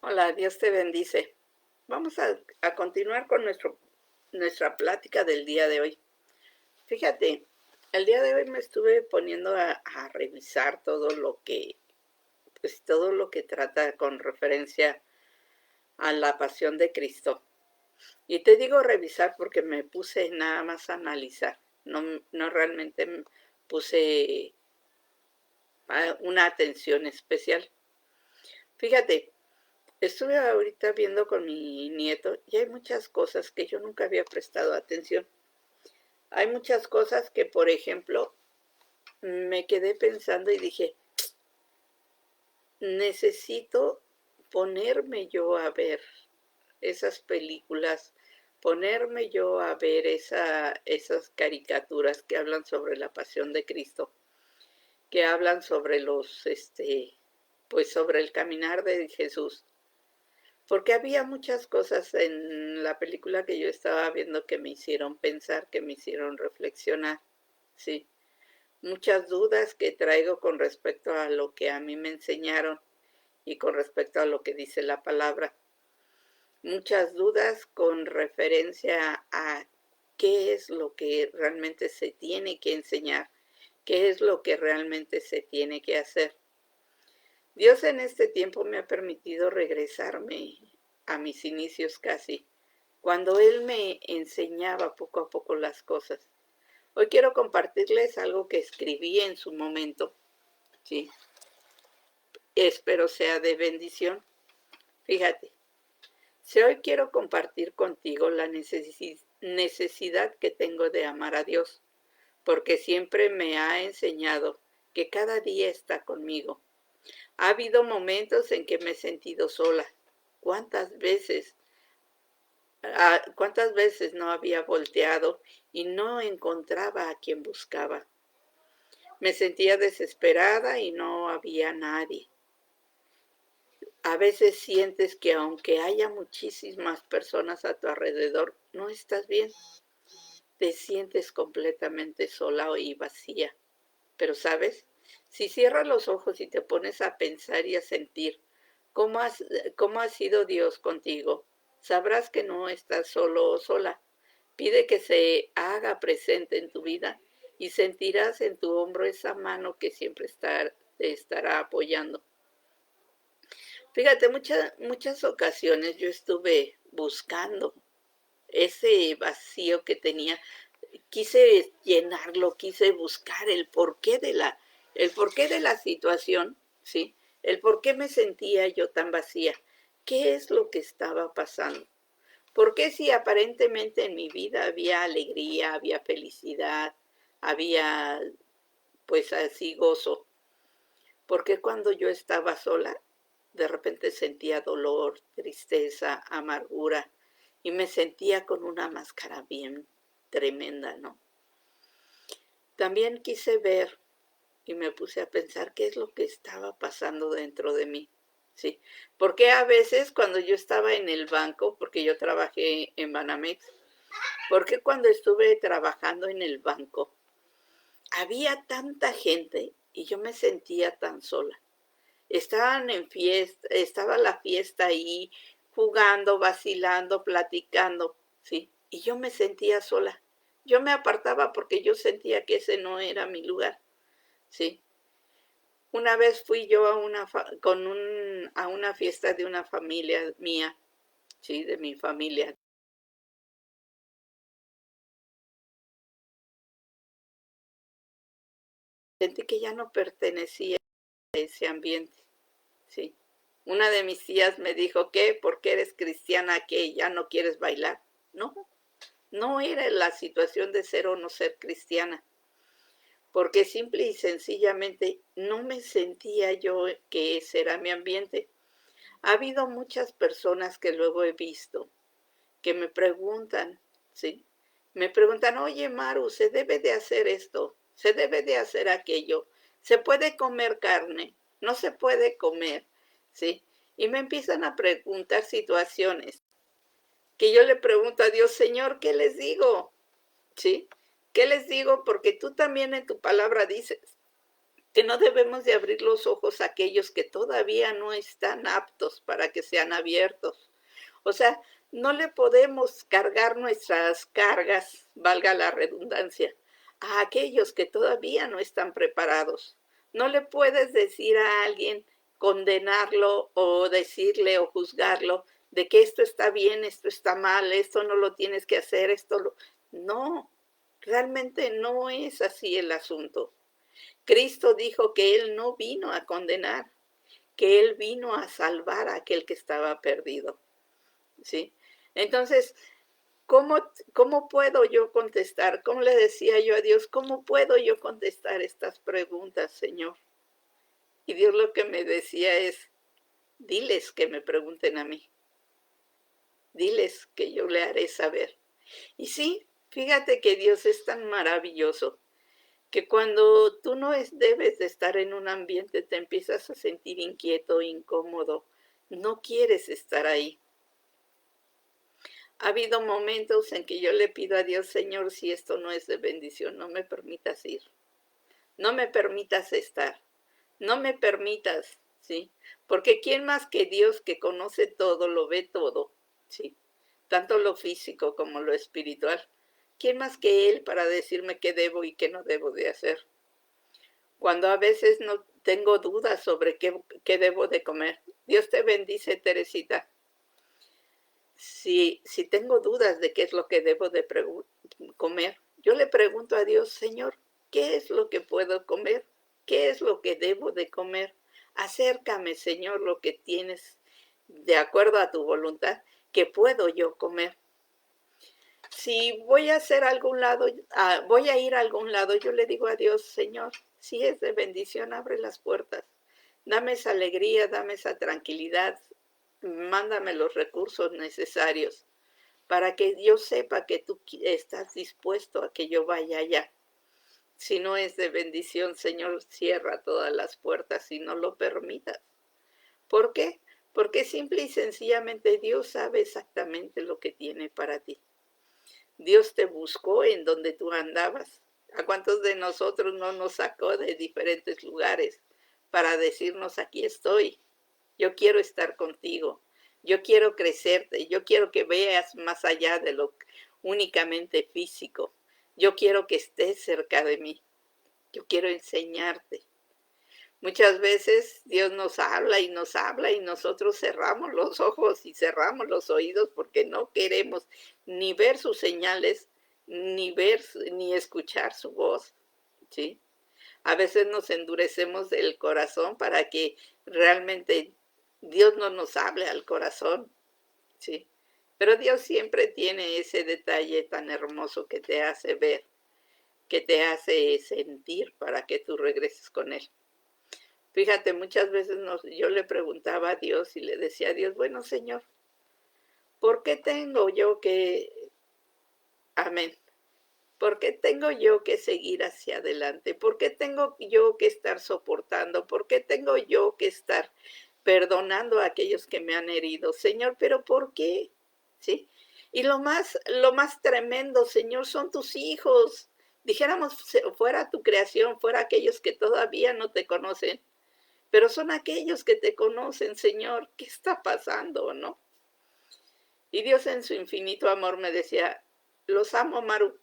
Hola, Dios te bendice. Vamos a continuar con nuestra plática del día de hoy. Fíjate, el día de hoy me estuve poniendo a revisar todo lo que trata con referencia a la pasión de Cristo. Y te digo revisar porque me puse nada más a analizar. No realmente puse una atención especial. Fíjate, estuve ahorita viendo con mi nieto y hay muchas cosas que yo nunca había prestado atención. Hay muchas cosas que, por ejemplo, me quedé pensando y dije, necesito ponerme yo a ver esas películas, ponerme yo a ver esas caricaturas que hablan sobre la pasión de Cristo, que hablan sobre pues sobre el caminar de Jesús. Porque había muchas cosas en la película que yo estaba viendo que me hicieron pensar, que me hicieron reflexionar, sí. Muchas dudas que traigo con respecto a lo que a mí me enseñaron y con respecto a lo que dice la palabra. Muchas dudas con referencia a qué es lo que realmente se tiene que enseñar, qué es lo que realmente se tiene que hacer. Dios en este tiempo me ha permitido regresarme a mis inicios casi, cuando Él me enseñaba poco a poco las cosas. Hoy quiero compartirles algo que escribí en su momento, ¿sí? Espero sea de bendición. Fíjate, si hoy quiero compartir contigo la necesidad que tengo de amar a Dios, porque siempre me ha enseñado que cada día está conmigo. Ha habido momentos en que me he sentido sola. ¿Cuántas veces? ¿Cuántas veces no había volteado y no encontraba a quien buscaba? Me sentía desesperada y no había nadie. A veces sientes que aunque haya muchísimas personas a tu alrededor, no estás bien. Te sientes completamente sola y vacía. Pero ¿sabes? Si cierras los ojos y te pones a pensar y a sentir cómo, cómo ha sido Dios contigo, sabrás que no estás solo o sola. Pide que se haga presente en tu vida y sentirás en tu hombro esa mano que siempre te estará apoyando. Fíjate, muchas ocasiones yo estuve buscando ese vacío que tenía, quise llenarlo, quise buscar el porqué de la situación, ¿sí? El por qué me sentía yo tan vacía. ¿Qué es lo que estaba pasando? ¿Por qué si aparentemente en mi vida había alegría, había felicidad, había pues así gozo? ¿Por qué cuando yo estaba sola, de repente sentía dolor, tristeza, amargura y me sentía con una máscara bien tremenda, ¿no? También quise ver y me puse a pensar qué es lo que estaba pasando dentro de mí, ¿sí? Porque a veces cuando yo estaba en el banco, porque yo trabajé en Banamex, porque cuando estuve trabajando en el banco, había tanta gente y yo me sentía tan sola. Estaban en fiesta, estaba la fiesta ahí, jugando, vacilando, platicando, ¿sí? Y yo me sentía sola. Yo me apartaba porque yo sentía que ese no era mi lugar, ¿sí? Una vez fui yo a una fiesta de una familia mía, ¿sí? De mi familia. Sentí que ya no pertenecía a ese ambiente, ¿sí? Una de mis tías me dijo, ¿qué? ¿Por qué eres cristiana? ¿Qué? ¿Ya no quieres bailar? No, no era la situación de ser o no ser cristiana, porque simple y sencillamente no me sentía yo que ese era mi ambiente. Ha habido muchas personas que luego he visto que me preguntan, ¿sí? Me preguntan, oye Maru, ¿se debe de hacer esto? ¿Se debe de hacer aquello? ¿Se puede comer carne? ¿No se puede comer? ¿Sí? Y me empiezan a preguntar situaciones que yo le pregunto a Dios, Señor, ¿qué les digo? ¿Sí? ¿Qué les digo? Porque tú también en tu palabra dices que no debemos de abrir los ojos a aquellos que todavía no están aptos para que sean abiertos. O sea, no le podemos cargar nuestras cargas, valga la redundancia, a aquellos que todavía no están preparados. No le puedes decir a alguien, condenarlo o decirle o juzgarlo de que esto está bien, esto está mal, esto no lo tienes que hacer, esto lo... No, realmente no es así el asunto. Cristo dijo que Él no vino a condenar, que Él vino a salvar a aquel que estaba perdido. ¿Sí? Entonces, ¿cómo puedo yo contestar? ¿Cómo le decía yo a Dios? ¿Cómo puedo yo contestar estas preguntas, Señor? Y Dios lo que me decía es, diles que me pregunten a mí. Diles que yo le haré saber. Y sí, fíjate que Dios es tan maravilloso que cuando tú no debes de estar en un ambiente, te empiezas a sentir inquieto, incómodo, no quieres estar ahí. Ha habido momentos en que yo le pido a Dios, Señor, si esto no es de bendición, no me permitas ir, no me permitas estar, no me permitas, ¿sí? Porque ¿quién más que Dios que conoce todo, lo ve todo, ¿sí? Tanto lo físico como lo espiritual. ¿Quién más que Él para decirme qué debo y qué no debo de hacer? Cuando a veces no tengo dudas sobre qué debo de comer. Dios te bendice, Teresita. Si tengo dudas de qué es lo que debo de comer, yo le pregunto a Dios, Señor, ¿qué es lo que puedo comer? ¿Qué es lo que debo de comer? Acércame, Señor, lo que tienes de acuerdo a tu voluntad, que puedo yo comer. Si voy a hacer algún lado, voy a ir a algún lado, yo le digo a Dios, Señor, si es de bendición, abre las puertas. Dame esa alegría, dame esa tranquilidad, mándame los recursos necesarios para que yo sepa que tú estás dispuesto a que yo vaya allá. Si no es de bendición, Señor, cierra todas las puertas y no lo permitas. ¿Por qué? Porque simple y sencillamente Dios sabe exactamente lo que tiene para ti. Dios te buscó en donde tú andabas. ¿A cuántos de nosotros no nos sacó de diferentes lugares para decirnos, aquí estoy, yo quiero estar contigo, yo quiero crecerte, yo quiero que veas más allá de lo únicamente físico, yo quiero que estés cerca de mí, yo quiero enseñarte? Muchas veces Dios nos habla y nosotros cerramos los ojos y cerramos los oídos porque no queremos ni ver sus señales, ni escuchar su voz, ¿sí? A veces nos endurecemos del corazón para que realmente Dios no nos hable al corazón, ¿sí? Pero Dios siempre tiene ese detalle tan hermoso que te hace ver, que te hace sentir para que tú regreses con Él. Fíjate, muchas veces yo le preguntaba a Dios y le decía a Dios, bueno, Señor, ¿por qué tengo yo que, amén, por qué tengo yo que seguir hacia adelante? ¿Por qué tengo yo que estar soportando? ¿Por qué tengo yo que estar perdonando a aquellos que me han herido? Señor, ¿pero por qué? ¿Sí? Y lo más tremendo, Señor, son tus hijos. Dijéramos, fuera tu creación, fuera aquellos que todavía no te conocen, pero son aquellos que te conocen, Señor. ¿Qué está pasando, no? Y Dios en su infinito amor me decía, los amo, Maru.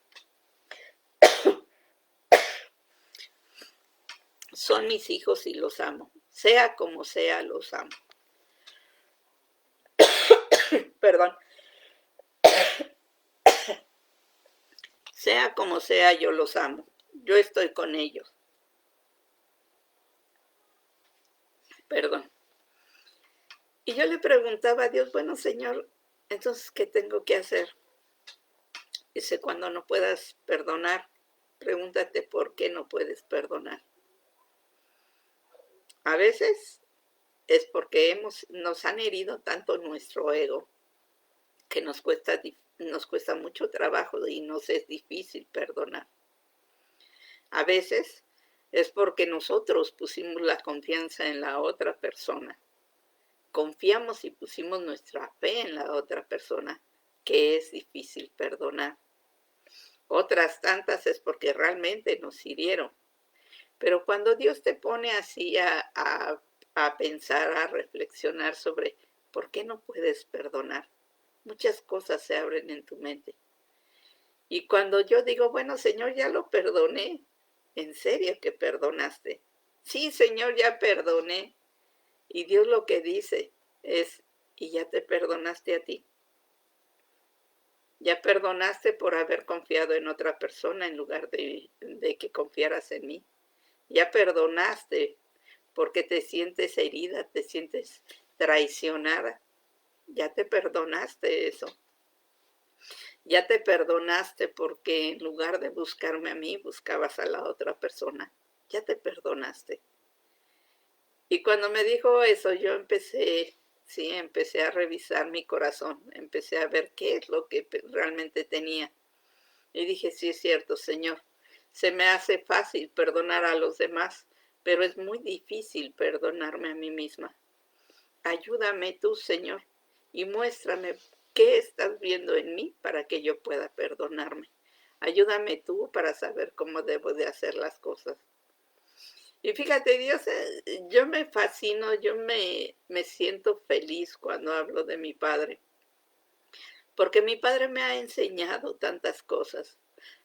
Son mis hijos y los amo. Sea como sea, los amo. Perdón. Sea como sea, yo los amo. Yo estoy con ellos. Perdón. Y yo le preguntaba a Dios, bueno, Señor, entonces, ¿qué tengo que hacer? Dice, cuando no puedas perdonar, pregúntate por qué no puedes perdonar. A veces es porque nos han herido tanto nuestro ego que nos cuesta mucho trabajo y nos es difícil perdonar. A veces es porque nosotros pusimos la confianza en la otra persona. Confiamos y pusimos nuestra fe en la otra persona, que es difícil perdonar. Otras tantas es porque realmente nos hirieron. Pero cuando Dios te pone así a pensar, a reflexionar sobre por qué no puedes perdonar, muchas cosas se abren en tu mente. Y cuando yo digo, bueno, Señor, ya lo perdoné, ¿en serio que perdonaste? Sí, Señor, ya perdoné. Y Dios lo que dice es, ¿y ya te perdonaste a ti? Ya perdonaste por haber confiado en otra persona en lugar de que confiaras en mí. Ya perdonaste porque te sientes herida, te sientes traicionada. Ya te perdonaste eso. Ya te perdonaste porque en lugar de buscarme a mí, buscabas a la otra persona. Ya te perdonaste. Y cuando me dijo eso, yo empecé a revisar mi corazón, empecé a ver qué es lo que realmente tenía. Y dije, sí es cierto, Señor, se me hace fácil perdonar a los demás, pero es muy difícil perdonarme a mí misma. Ayúdame tú, Señor, y muéstrame qué estás viendo en mí para que yo pueda perdonarme. Ayúdame tú para saber cómo debo de hacer las cosas. Y fíjate, Dios, yo me fascino, me siento feliz cuando hablo de mi padre, porque mi padre me ha enseñado tantas cosas.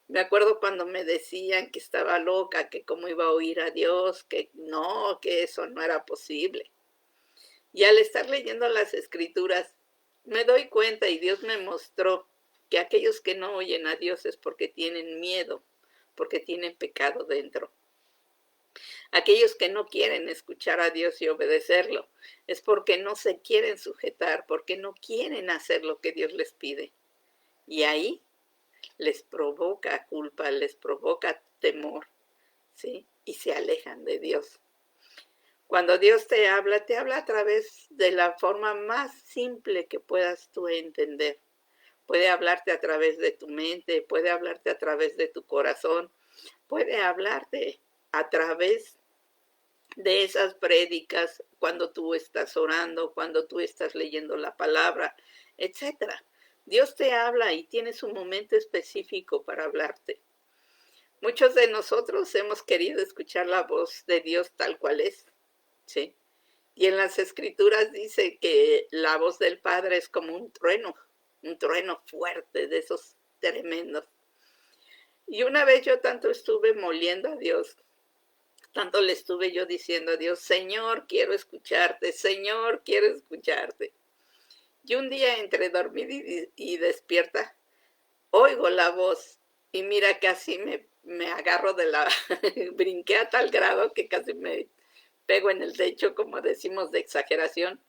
Me acuerdo cuando me decían que estaba loca, que cómo iba a oír a Dios, que no, que eso no era posible. Y al estar leyendo las escrituras, me doy cuenta y Dios me mostró que aquellos que no oyen a Dios es porque tienen miedo, porque tienen pecado dentro. Aquellos que no quieren escuchar a Dios y obedecerlo es porque no se quieren sujetar, porque no quieren hacer lo que Dios les pide. Y ahí les provoca culpa, les provoca temor, ¿sí? Y se alejan de Dios. Cuando Dios te habla a través de la forma más simple que puedas tú entender. Puede hablarte a través de tu mente, puede hablarte a través de tu corazón, puede hablarte a través de esas prédicas cuando tú estás orando, cuando tú estás leyendo la palabra, etcétera. Dios te habla y tienes un momento específico para hablarte. Muchos de nosotros hemos querido escuchar la voz de Dios tal cual es, ¿sí? Y en las escrituras dice que la voz del Padre es como un trueno fuerte de esos tremendos. Y una vez yo tanto estuve moliendo a Dios, tanto le estuve yo diciendo a Dios, Señor, quiero escucharte, Señor, quiero escucharte. Y un día entre dormida y despierta, oigo la voz y mira, casi me agarro de la, brinqué a tal grado que casi me pego en el techo, como decimos de exageración.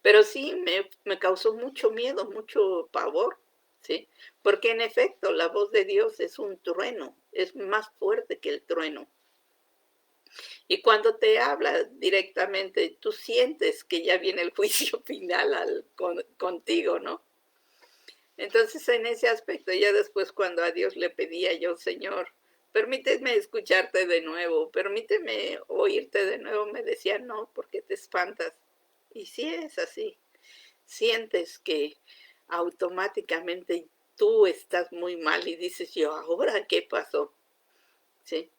Pero sí, me causó mucho miedo, mucho pavor, ¿sí? Porque en efecto la voz de Dios es un trueno, es más fuerte que el trueno. Y cuando te habla directamente, tú sientes que ya viene el juicio final contigo, ¿no? Entonces, en ese aspecto, ya después cuando a Dios le pedía yo, Señor, permíteme escucharte de nuevo, permíteme oírte de nuevo, me decía, no, porque te espantas. Y sí es así. Sientes que automáticamente tú estás muy mal y dices, yo, ¿ahora qué pasó? ¿Sí?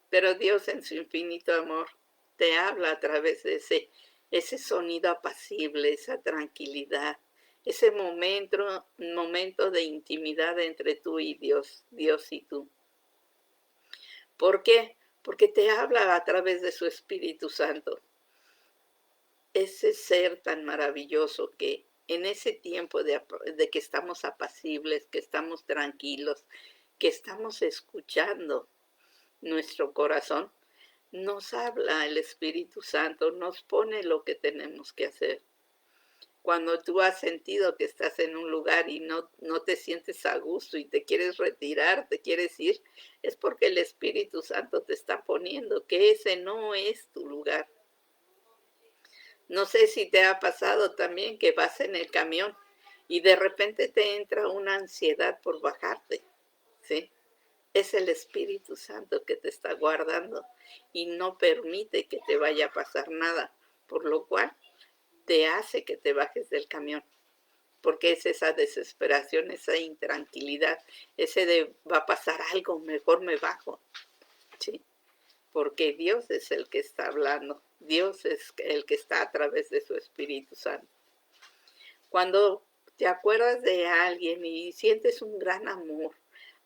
Pero Dios en su infinito amor te habla a través de ese sonido apacible, esa tranquilidad, ese momento de intimidad entre tú y Dios, Dios y tú. ¿Por qué? Porque te habla a través de su Espíritu Santo. Ese ser tan maravilloso que en ese tiempo de que estamos apacibles, que estamos tranquilos, que estamos escuchando nuestro corazón, nos habla el Espíritu Santo, nos pone lo que tenemos que hacer. Cuando tú has sentido que estás en un lugar y no te sientes a gusto y te quieres retirar, te quieres ir, es porque el Espíritu Santo te está poniendo que ese no es tu lugar. No sé si te ha pasado también que vas en el camión y de repente te entra una ansiedad por bajarte, ¿sí? Es el Espíritu Santo que te está guardando y no permite que te vaya a pasar nada, por lo cual te hace que te bajes del camión, porque es esa desesperación, esa intranquilidad, ese de va a pasar algo, mejor me bajo, ¿sí? porque Dios es el que está hablando, Dios es el que está a través de su Espíritu Santo. Cuando te acuerdas de alguien y sientes un gran amor,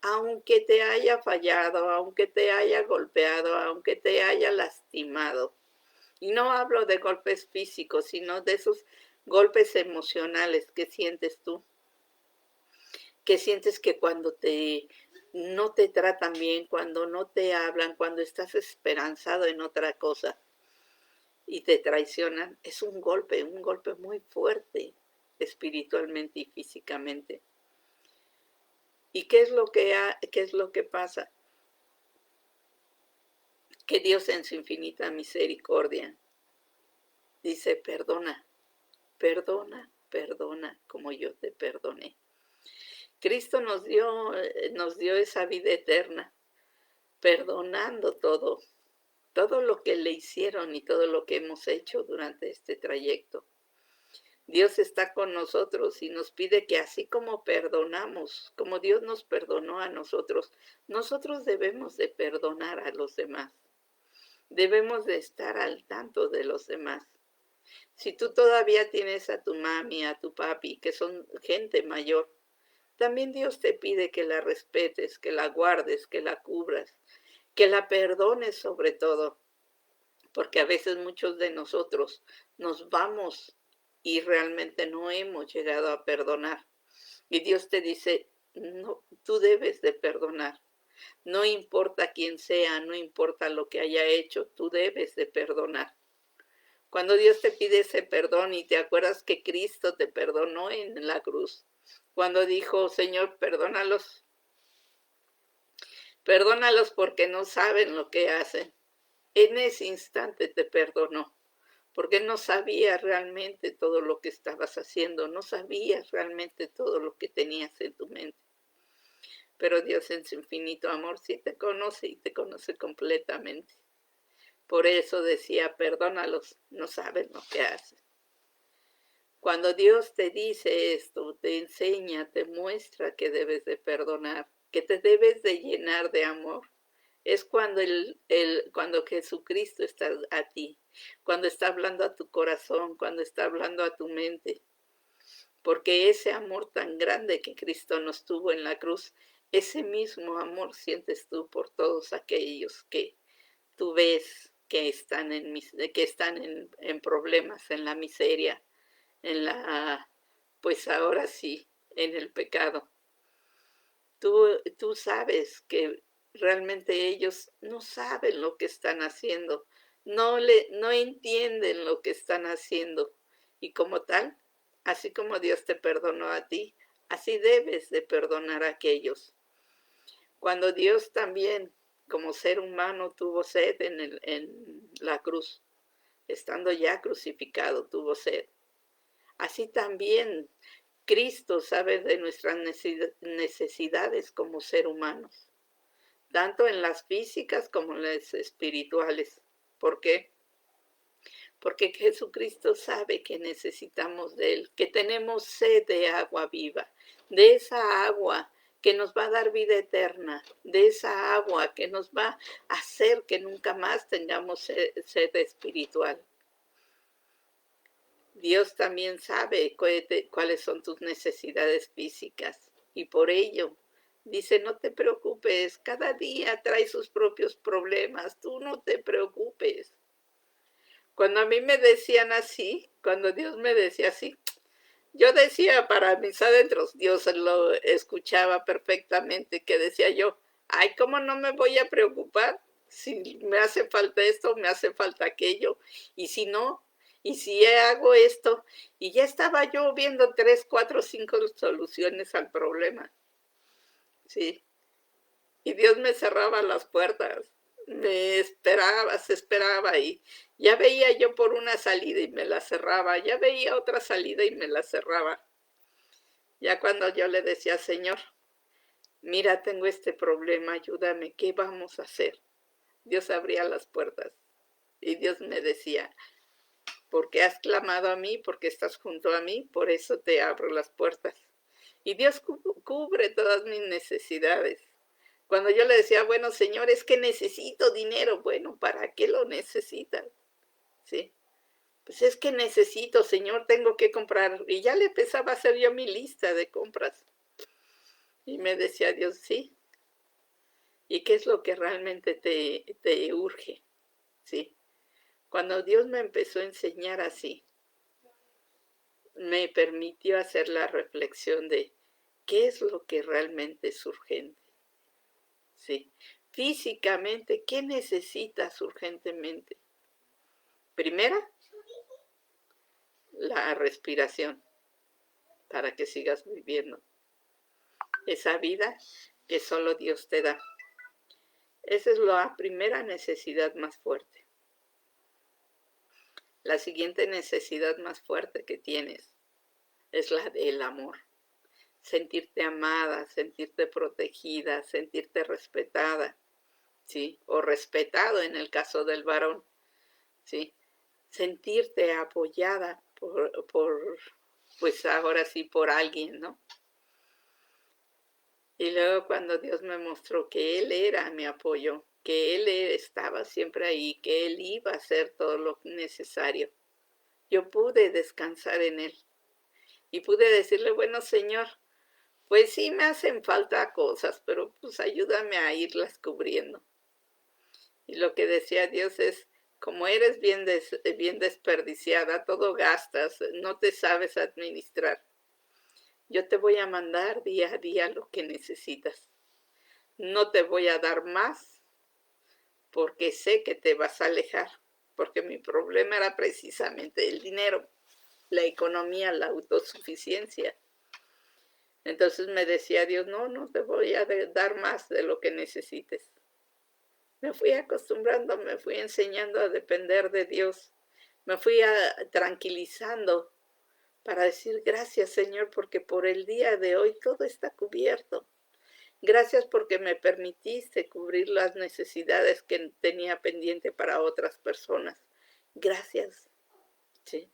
aunque te haya fallado, aunque te haya golpeado, aunque te haya lastimado, y no hablo de golpes físicos, sino de esos golpes emocionales que sientes tú, que sientes que cuando no te tratan bien, cuando no te hablan, cuando estás esperanzado en otra cosa y te traicionan, es un golpe muy fuerte espiritualmente y físicamente. ¿Y qué es lo que pasa? Que Dios en su infinita misericordia dice, perdona, perdona, perdona como yo te perdoné. Cristo nos dio esa vida eterna, perdonando todo lo que le hicieron y todo lo que hemos hecho durante este trayecto. Dios está con nosotros y nos pide que así como perdonamos, como Dios nos perdonó a nosotros, nosotros debemos de perdonar a los demás. Debemos de estar al tanto de los demás. Si tú todavía tienes a tu mami, a tu papi, que son gente mayor, también Dios te pide que la respetes, que la guardes, que la cubras, que la perdones sobre todo, porque a veces muchos de nosotros nos vamos y realmente no hemos llegado a perdonar. Y Dios te dice, no, tú debes de perdonar. No importa quién sea, no importa lo que haya hecho, tú debes de perdonar. Cuando Dios te pide ese perdón y te acuerdas que Cristo te perdonó en la cruz, cuando dijo, Señor, perdónalos, perdónalos porque no saben lo que hacen. En ese instante te perdonó, porque no sabías realmente todo lo que estabas haciendo, no sabías realmente todo lo que tenías en tu mente. Pero Dios en su infinito amor sí te conoce y te conoce completamente. Por eso decía, perdónalos, no saben lo que hacen. Cuando Dios te dice esto, te enseña, te muestra que debes de perdonar, que te debes de llenar de amor. Es cuando, cuando Jesucristo está a ti, cuando está hablando a tu corazón, cuando está hablando a tu mente. Porque ese amor tan grande que Cristo nos tuvo en la cruz, ese mismo amor sientes tú por todos aquellos que tú ves que están en problemas, en la miseria, pues ahora sí, en el pecado. Tú sabes que realmente ellos no saben lo que están haciendo, no entienden lo que están haciendo. Y como tal, así como Dios te perdonó a ti, así debes de perdonar a aquellos. Cuando Dios también, como ser humano, tuvo sed en la cruz, estando ya crucificado, tuvo sed. Así también Cristo sabe de nuestras necesidades como ser humanos, tanto en las físicas como en las espirituales. ¿Por qué? Porque Jesucristo sabe que necesitamos de Él, que tenemos sed de agua viva, de esa agua que nos va a dar vida eterna, de esa agua que nos va a hacer que nunca más tengamos sed espiritual. Dios también sabe cuáles son tus necesidades físicas y por ello dice, no te preocupes, cada día trae sus propios problemas, tú no te preocupes. Cuando a mí me decían así, cuando Dios me decía así, yo decía para mis adentros, Dios lo escuchaba perfectamente, que decía yo, ay, ¿cómo no me voy a preocupar? Si me hace falta esto, me hace falta aquello, y si no, y si hago esto, y ya estaba yo viendo 3, 4, 5 soluciones al problema, ¿sí? Y Dios me cerraba las puertas, se esperaba y ya veía yo por una salida y me la cerraba, ya veía otra salida y me la cerraba. Ya cuando yo le decía, Señor, mira, tengo este problema, ayúdame, ¿qué vamos a hacer? Dios abría las puertas y Dios me decía, porque has clamado a mí, porque estás junto a mí, por eso te abro las puertas. Y Dios cubre todas mis necesidades. Cuando yo le decía, bueno, Señor, es que necesito dinero. Bueno, ¿para qué lo necesitas? Sí. Pues es que necesito, Señor, tengo que comprar. Y ya le empezaba a hacer yo mi lista de compras. Y me decía Dios, sí. ¿Y qué es lo que realmente te urge? Sí. Cuando Dios me empezó a enseñar así, me permitió hacer la reflexión de qué es lo que realmente es urgente. Sí. Físicamente, ¿qué necesitas urgentemente? Primera, la respiración para que sigas viviendo. Esa vida que solo Dios te da. Esa es la primera necesidad más fuerte. La siguiente necesidad más fuerte que tienes es la del amor. Sentirte amada, sentirte protegida, sentirte respetada, ¿sí? O respetado en el caso del varón, ¿sí? Sentirte apoyada pues ahora sí, por alguien, ¿no? Y luego cuando Dios me mostró que Él era mi apoyo, que Él estaba siempre ahí, que Él iba a hacer todo lo necesario, yo pude descansar en Él. Y pude decirle, bueno, Señor, pues sí me hacen falta cosas, pero pues ayúdame a irlas cubriendo. Y lo que decía Dios es, como eres bien desperdiciada, todo gastas, no te sabes administrar. Yo te voy a mandar día a día lo que necesitas. No te voy a dar más porque sé que te vas a alejar, porque mi problema era precisamente el dinero, la economía, la autosuficiencia. Entonces me decía Dios, no te voy a dar más de lo que necesites. Me fui acostumbrando, me fui enseñando a depender de Dios, me fui tranquilizando para decir gracias Señor porque por el día de hoy todo está cubierto. Gracias porque me permitiste cubrir las necesidades que tenía pendiente para otras personas. Gracias. Sí.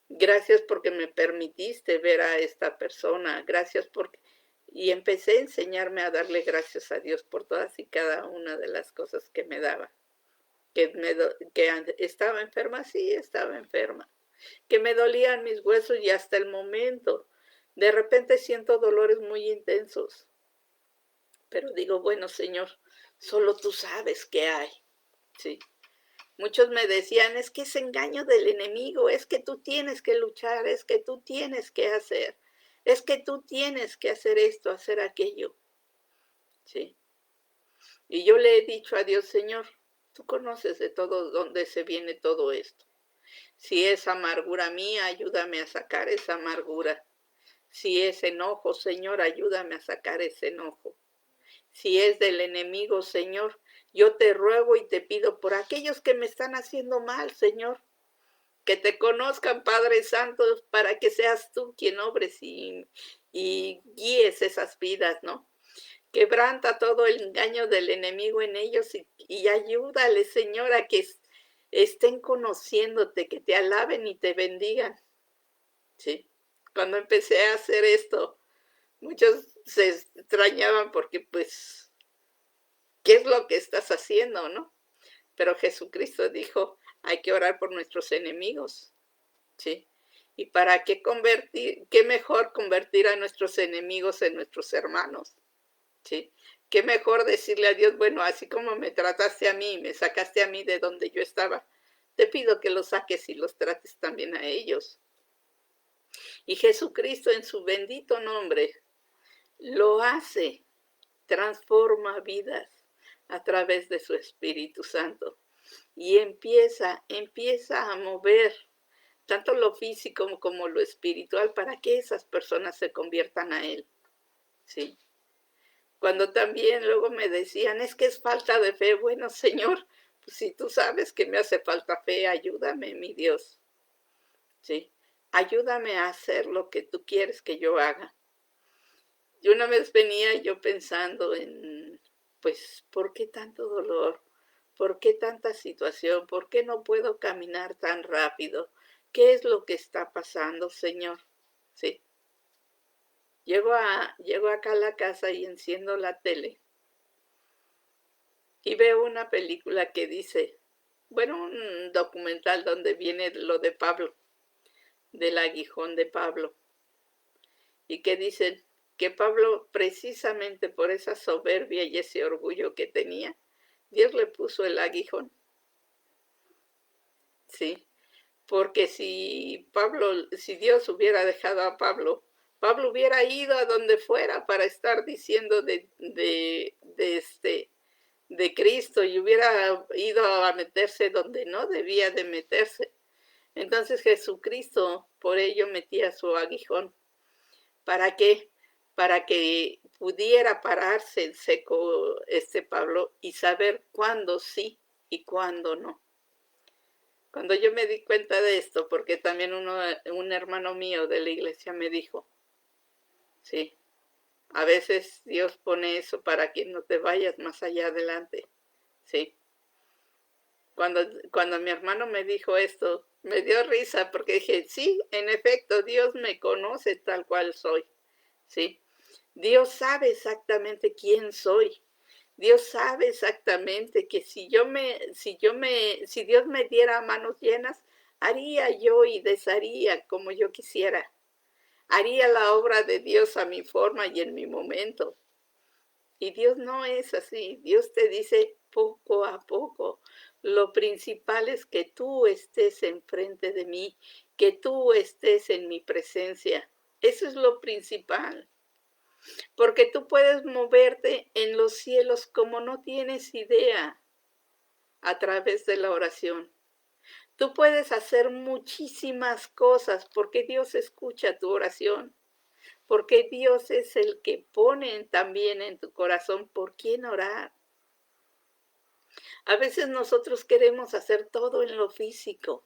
Gracias porque me permitiste ver a esta persona. Gracias porque... Y empecé a enseñarme a darle gracias a Dios por todas y cada una de las cosas que me daba. Que estaba enferma, sí, estaba enferma. Que me dolían mis huesos y hasta el momento. De repente siento dolores muy intensos. Pero digo, bueno, Señor, solo tú sabes qué hay. Sí. Muchos me decían, es que es engaño del enemigo, es que tú tienes que luchar, es que tú tienes que hacer, es que tú tienes que hacer esto, hacer aquello. Sí. Y yo le he dicho a Dios, Señor, tú conoces de todo dónde se viene todo esto. Si es amargura mía, ayúdame a sacar esa amargura. Si es enojo, Señor, ayúdame a sacar ese enojo. Si es del enemigo, Señor, yo te ruego y te pido por aquellos que me están haciendo mal, Señor, que te conozcan, Padre Santo, para que seas tú quien obres y guíes esas vidas, ¿no? Quebranta todo el engaño del enemigo en ellos y ayúdales, Señor, a que estén conociéndote, que te alaben y te bendigan. Sí. Cuando empecé a hacer esto, muchos se extrañaban porque pues, ¿qué es lo que estás haciendo, no? Pero Jesucristo dijo, hay que orar por nuestros enemigos, ¿sí? ¿Y para qué convertir, qué mejor convertir a nuestros enemigos en nuestros hermanos, ¿sí? Qué mejor decirle a Dios, bueno, así como me trataste a mí, me sacaste a mí de donde yo estaba, te pido que los saques y los trates también a ellos. Y Jesucristo en su bendito nombre lo hace, transforma vidas a través de su Espíritu Santo. Y empieza a mover tanto lo físico como lo espiritual para que esas personas se conviertan a Él. ¿Sí? Cuando también luego me decían, es que es falta de fe. Bueno, Señor, pues si tú sabes que me hace falta fe, ayúdame, mi Dios. ¿Sí? Ayúdame a hacer lo que tú quieres que yo haga. Y una vez venía yo pensando en, pues, ¿por qué tanto dolor? ¿Por qué tanta situación? ¿Por qué no puedo caminar tan rápido? ¿Qué es lo que está pasando, Señor? Sí. Llego acá a la casa y enciendo la tele. y veo una película que dice, bueno, un documental donde viene lo de Pablo, del aguijón de Pablo, y que dicen que Pablo, precisamente por esa soberbia y ese orgullo que tenía, Dios le puso el aguijón, ¿sí? Porque si Dios hubiera dejado a Pablo, Pablo hubiera ido a donde fuera para estar diciendo de Cristo y hubiera ido a meterse donde no debía de meterse. Entonces Jesucristo por ello metía su aguijón. ¿Para qué? Para que pudiera pararse en seco Pablo y saber cuándo sí y cuándo no. Cuando yo me di cuenta de esto, porque también un hermano mío de la iglesia me dijo, sí, a veces Dios pone eso para que no te vayas más allá adelante, sí. Cuando mi hermano me dijo esto, me dio risa porque dije, sí, en efecto, Dios me conoce tal cual soy, sí. Dios sabe exactamente quién soy. Dios sabe exactamente que si Dios me diera manos llenas, haría yo y desharía como yo quisiera. Haría la obra de Dios a mi forma y en mi momento. Y Dios no es así. Dios te dice poco a poco. Lo principal es que tú estés enfrente de mí, que tú estés en mi presencia. Eso es lo principal. Porque tú puedes moverte en los cielos como no tienes idea a través de la oración. Tú puedes hacer muchísimas cosas porque Dios escucha tu oración, porque Dios es el que pone también en tu corazón por quién orar. A veces nosotros queremos hacer todo en lo físico.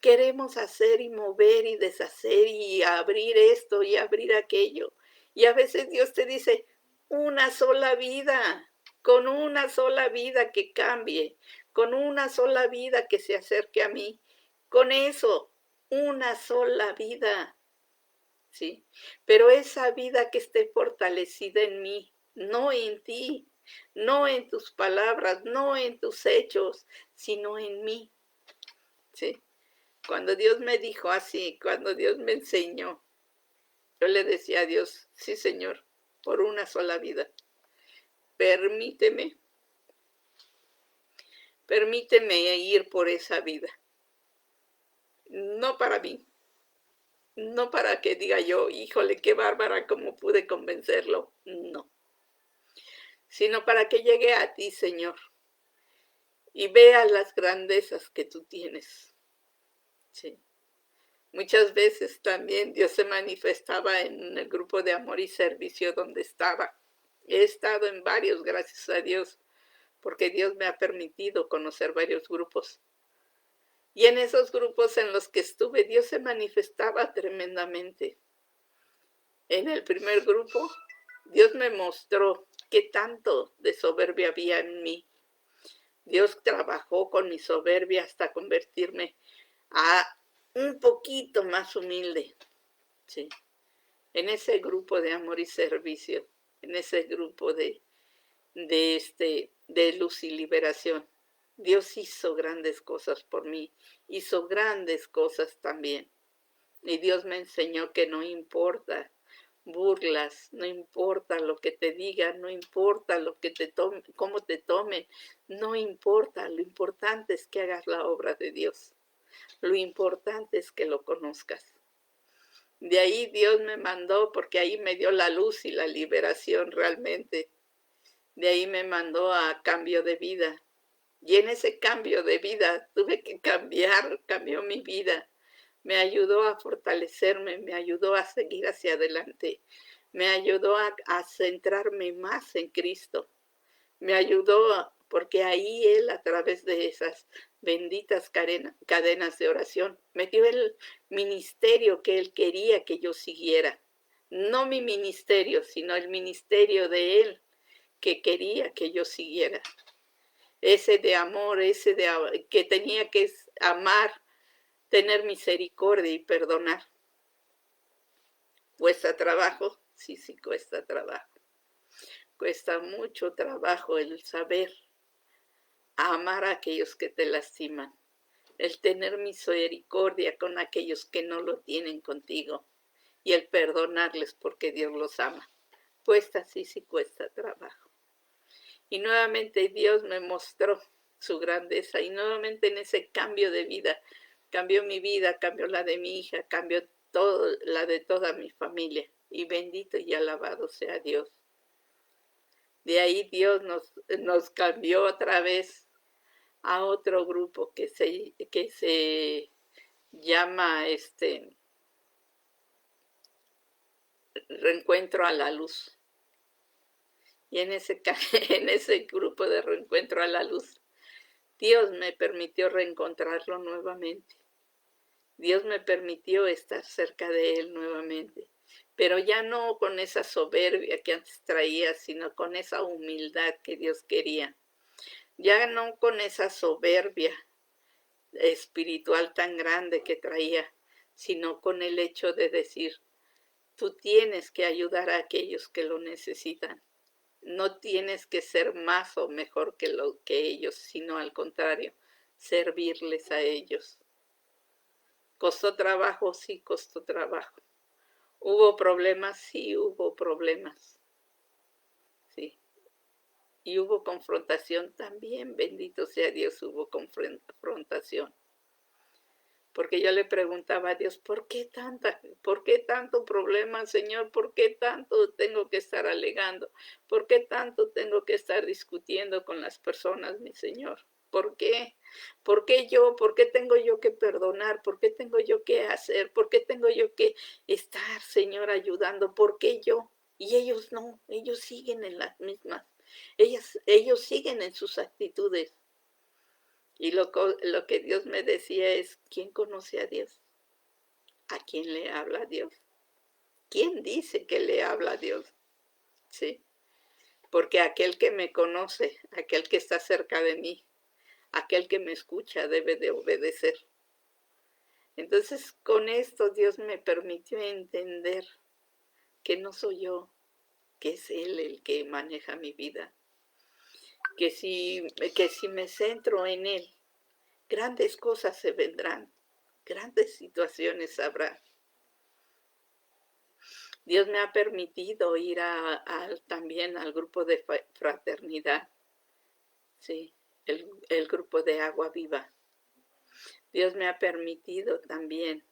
Queremos hacer y mover y deshacer y abrir esto y abrir aquello. Y a veces Dios te dice, una sola vida, con una sola vida que cambie, con una sola vida que se acerque a mí. Con eso, una sola vida, ¿sí? Pero esa vida que esté fortalecida en mí, no en ti, no en tus palabras, no en tus hechos, sino en mí, ¿sí? Cuando Dios me dijo así, cuando Dios me enseñó, yo le decía a Dios, sí Señor, por una sola vida, permíteme ir por esa vida. No para mí, no para que diga yo, híjole, qué bárbara, cómo pude convencerlo, no. Sino para que llegue a ti, Señor, y vea las grandezas que tú tienes. Sí. Muchas veces también Dios se manifestaba en el grupo de amor y servicio donde estaba. He estado en varios, gracias a Dios, porque Dios me ha permitido conocer varios grupos. Y en esos grupos en los que estuve, Dios se manifestaba tremendamente. En el primer grupo, Dios me mostró qué tanto de soberbia había en mí. Dios trabajó con mi soberbia hasta convertirme a un poquito más humilde, ¿sí? En ese grupo de amor y servicio, en ese grupo de luz y liberación. Dios hizo grandes cosas por mí, hizo grandes cosas también. Y Dios me enseñó que no importa burlas, no importa lo que te digan, no importa lo que te tomen, cómo te tomen, no importa, lo importante es que hagas la obra de Dios. Lo importante es que lo conozcas. De ahí Dios me mandó, porque ahí me dio la luz y la liberación realmente. De ahí me mandó a cambio de vida. Y en ese cambio de vida tuve que cambiar, cambió mi vida. Me ayudó a fortalecerme, me ayudó a seguir hacia adelante. Me ayudó a centrarme más en Cristo. Me ayudó porque ahí Él, a través de esas benditas cadenas de oración, me dio el ministerio que Él quería que yo siguiera. No mi ministerio, sino el ministerio de Él que quería que yo siguiera. Ese de amor, que tenía que amar, tener misericordia y perdonar. ¿Cuesta trabajo? Sí, sí, cuesta trabajo. Cuesta mucho trabajo el saber a amar a aquellos que te lastiman, el tener misericordia con aquellos que no lo tienen contigo y el perdonarles porque Dios los ama. Cuesta, sí cuesta trabajo. Y nuevamente Dios me mostró su grandeza y nuevamente en ese cambio de vida, cambió mi vida, cambió la de mi hija, cambió todo, la de toda mi familia. Y bendito y alabado sea Dios. De ahí Dios nos cambió otra vez a otro grupo que se llama Reencuentro a la Luz. Y en ese grupo de Reencuentro a la Luz, Dios me permitió reencontrarlo nuevamente. Dios me permitió estar cerca de Él nuevamente. Pero ya no con esa soberbia que antes traía, sino con esa humildad que Dios quería. Ya no con esa soberbia espiritual tan grande que traía, sino con el hecho de decir, tú tienes que ayudar a aquellos que lo necesitan. No tienes que ser más o mejor que ellos, sino al contrario, servirles a ellos. ¿Costó trabajo? Sí, costó trabajo. ¿Hubo problemas? Sí, hubo problemas. Sí. Y hubo confrontación también, bendito sea Dios, hubo confrontación. Porque yo le preguntaba a Dios, ¿por qué tanto problema, Señor? ¿Por qué tanto tengo que estar alegando? ¿Por qué tanto tengo que estar discutiendo con las personas, mi Señor? ¿Por qué? ¿Por qué yo? ¿Por qué tengo yo que perdonar? ¿Por qué tengo yo que hacer? ¿Por qué tengo yo que estar, Señor, ayudando? ¿Por qué yo? Y ellos no, ellos siguen en las mismas. Ellos siguen en sus actitudes. Y lo que Dios me decía es, ¿quién conoce a Dios? ¿A quién le habla a Dios? ¿Quién dice que le habla a Dios? ¿Sí? Porque aquel que me conoce, aquel que está cerca de mí, aquel que me escucha debe de obedecer. Entonces, con esto Dios me permitió entender que no soy yo, que es Él el que maneja mi vida. Que si me centro en Él, grandes cosas se vendrán, grandes situaciones habrá. Dios me ha permitido ir también al grupo de fraternidad, sí, el grupo de Agua Viva. Dios me ha permitido también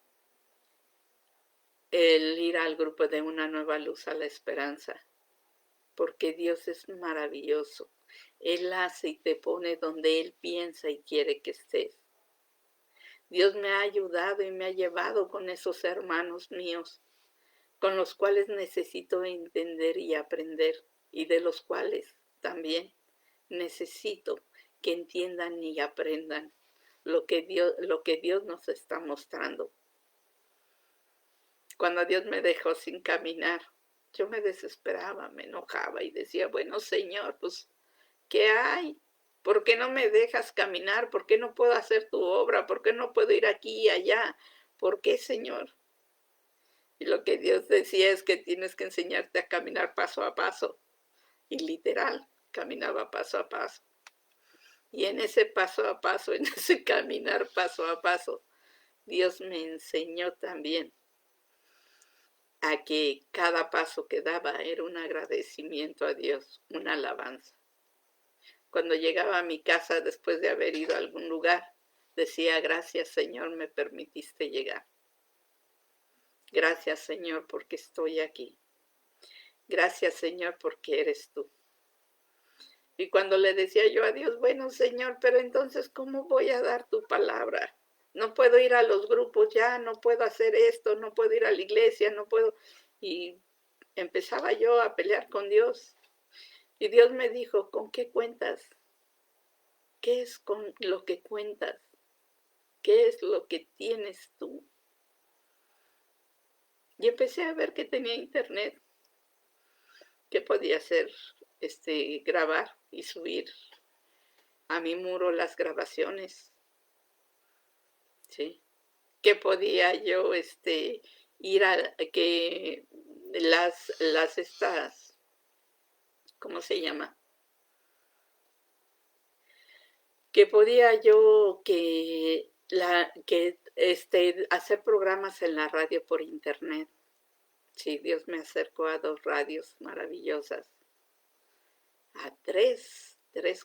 el ir al grupo de Una Nueva Luz a la Esperanza, porque Dios es maravilloso. Él hace y te pone donde Él piensa y quiere que estés. Dios me ha ayudado y me ha llevado con esos hermanos míos, con los cuales necesito entender y aprender, y de los cuales también necesito que entiendan y aprendan lo que Dios nos está mostrando. Cuando Dios me dejó sin caminar, yo me desesperaba, me enojaba y decía, bueno, Señor, pues, ¿qué hay? ¿Por qué no me dejas caminar? ¿Por qué no puedo hacer tu obra? ¿Por qué no puedo ir aquí y allá? ¿Por qué, Señor? Y lo que Dios decía es que tienes que enseñarte a caminar paso a paso. Y literal, caminaba paso a paso. Y en ese paso a paso, en ese caminar paso a paso, Dios me enseñó también a que cada paso que daba era un agradecimiento a Dios, una alabanza. Cuando llegaba a mi casa después de haber ido a algún lugar, decía, gracias Señor, me permitiste llegar. Gracias Señor porque estoy aquí. Gracias Señor porque eres tú. Y cuando le decía yo a Dios, bueno Señor, pero entonces ¿cómo voy a dar tu palabra? No puedo ir a los grupos ya, no puedo hacer esto, no puedo ir a la iglesia, no puedo. Y empezaba yo a pelear con Dios. Y Dios me dijo, ¿con qué cuentas? ¿Qué es con lo que cuentas? ¿Qué es lo que tienes tú? Y empecé a ver que tenía internet, que podía hacer, grabar y subir a mi muro las grabaciones, ¿sí? Que podía yo, ir a que estas, ¿cómo se llama? que podía yo hacer programas en la radio por internet. Sí, Dios me acercó a 2 radios maravillosas, a